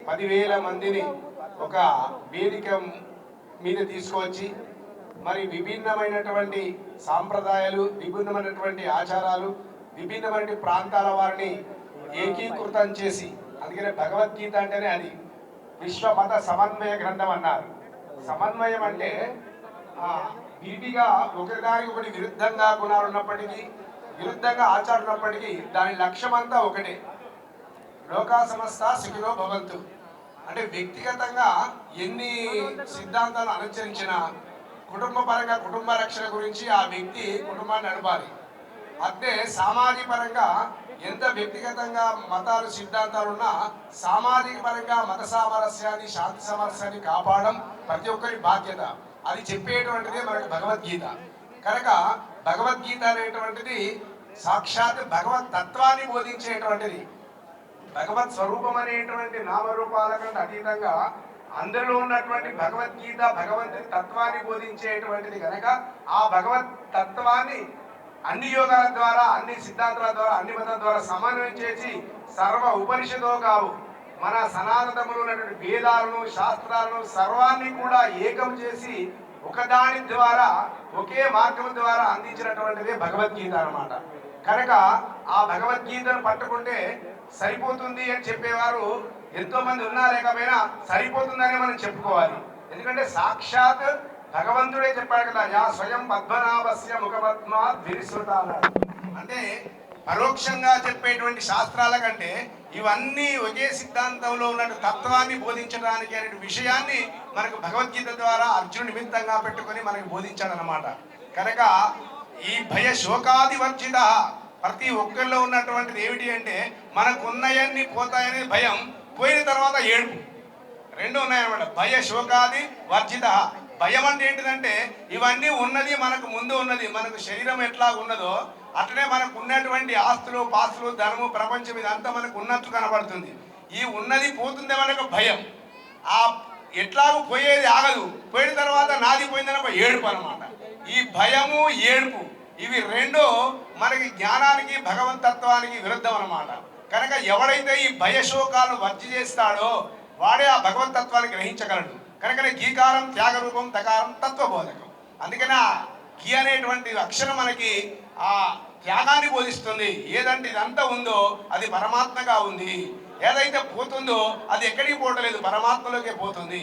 10,000 మందిని ఒక వేదిక మీద తీసుకువచ్చి మరి విభిన్నమైనటువంటి సాంప్రదాయాలు, విభిన్నమైనటువంటి ఆచారాలు, విభిన్నమైన ప్రాంతాల వారిని ఏకీకృతం చేసి, అందుకనే భగవద్గీత అంటేనే అది విశ్వమత సమన్వయ గ్రంథం అన్నారు. సమన్వయం అంటే విడిగా ఒకదానికి ఒకటి విరుద్ధంగా గుణాలు ఉన్నప్పటికీ, విరుద్ధంగా ఆచారాలు ఉన్నప్పటికీ దాని లక్ష్యమంతా ఒకటే. లోకా సమస్త సుఖినో భవంతు అంటే వ్యక్తిగతంగా ఎన్ని సిద్ధాంతాలు అనుసరించినా కుటుంబ పరంగా కుటుంబ రక్షణ గురించి ఆ వ్యక్తి కుటుంబాన్ని నడపాలి. అంటే సామాజిక పరంగా ఎంత వ్యక్తిగతంగా మతాలు సిద్ధాంతాలు ఉన్నా సామాజిక పరంగా మత సామరస్యాన్ని, శాంతి సామరస్యాన్ని కాపాడడం ప్రతి ఒక్కరి బాధ్యత. అది చెప్పేటువంటిదే మనకు భగవద్గీత. కనుక భగవద్గీత అనేటువంటిది సాక్షాత్ భగవత్ తత్వాన్ని బోధించేటువంటిది. భగవత్ స్వరూపం అనేటువంటి నామరూపాల కంటే అతీతంగా అందరిలో ఉన్నటువంటి భగవద్గీత భగవంతుని తత్వాన్ని బోధించేటువంటిది. కనుక ఆ భగవత్ తత్వాన్ని అన్ని యోగాల ద్వారా, అన్ని సిద్ధాంతాల ద్వారా, అన్ని మతాల ద్వారా సమన్వయం చేసి సర్వ ఉపనిషదో కావు మన సనాతనములో ఉన్నటువంటి వేదాలను, శాస్త్రాలను సర్వాన్ని కూడా ఏకం చేసి ఒకదాని ద్వారా, ఒకే మార్గం ద్వారా అందించినటువంటిదే భగవద్గీత అన్నమాట. కనుక ఆ భగవద్గీతను పట్టుకుంటే సరిపోతుంది అని చెప్పేవారు ఎంతో మంది ఉన్నా లేకపోయినా సరిపోతుందని మనం చెప్పుకోవాలి. ఎందుకంటే సాక్షాత్ భగవంతుడే చెప్పాడు కదా, యా స్వయం పద్మనాభస్య ముఖపద్మా ద్విరిశ్రుత అన్నాడు. అంటే పరోక్షంగా చెప్పేటువంటి శాస్త్రాల కంటే ఇవన్నీ ఒకే సిద్ధాంతంలో ఉన్న తత్వాన్ని బోధించడానికి అనే విషయాన్ని మనకు భగవద్గీత ద్వారా అర్జునుడి నిమిత్తంగా పెట్టుకొని మనకు బోధించాడనమాట. కనుక ఈ భయ శోకాది వర్జిత ప్రతి ఒక్కరిలో ఉన్నటువంటిది ఏమిటి అంటే మనకున్నయన్ని పోతాయనే భయం, పోయిన తర్వాత ఏడుపు, రెండు ఉన్నాయన్నమాట. భయ శోకాది వర్జిత. భయం అంటే ఏంటిదంటే ఇవన్నీ ఉన్నది మనకు ముందు ఉన్నది, మనకు శరీరం ఎట్లా ఉన్నదో అట్లనే మనకు ఉన్నటువంటి ఆస్తులు, పాస్తులు, ధనము, ప్రపంచం ఇదంతా మనకు ఉన్నట్లు కనబడుతుంది. ఈ ఉన్నది పోతుంది మనకు భయం. ఆ ఎట్లాగూ పోయేది ఆగదు, పోయిన తర్వాత నాది పోయిందని ఒక ఏడుపు అనమాట. ఈ భయము, ఏడుపు ఇవి రెండు మనకి జ్ఞానానికి, భగవంతత్వానికి విరుద్ధం అన్నమాట. కనుక ఎవడైతే ఈ భయశోకాలను వర్జి చేస్తాడో వాడే ఆ భగవతత్వాన్ని గ్రహించగలడు. కనుకనే గీకారం త్యాగరూపం, తకారం తత్వబోధకం. అందుకనే గీ అనేటువంటి అక్షరం మనకి ఆ త్యాగాన్ని బోధిస్తుంది. ఏదంటే ఇదంతా ఉందో అది పరమాత్మగా ఉంది, ఏదైతే పోతుందో అది ఎక్కడికి పోవట్లేదు, పరమాత్మలోకే పోతుంది.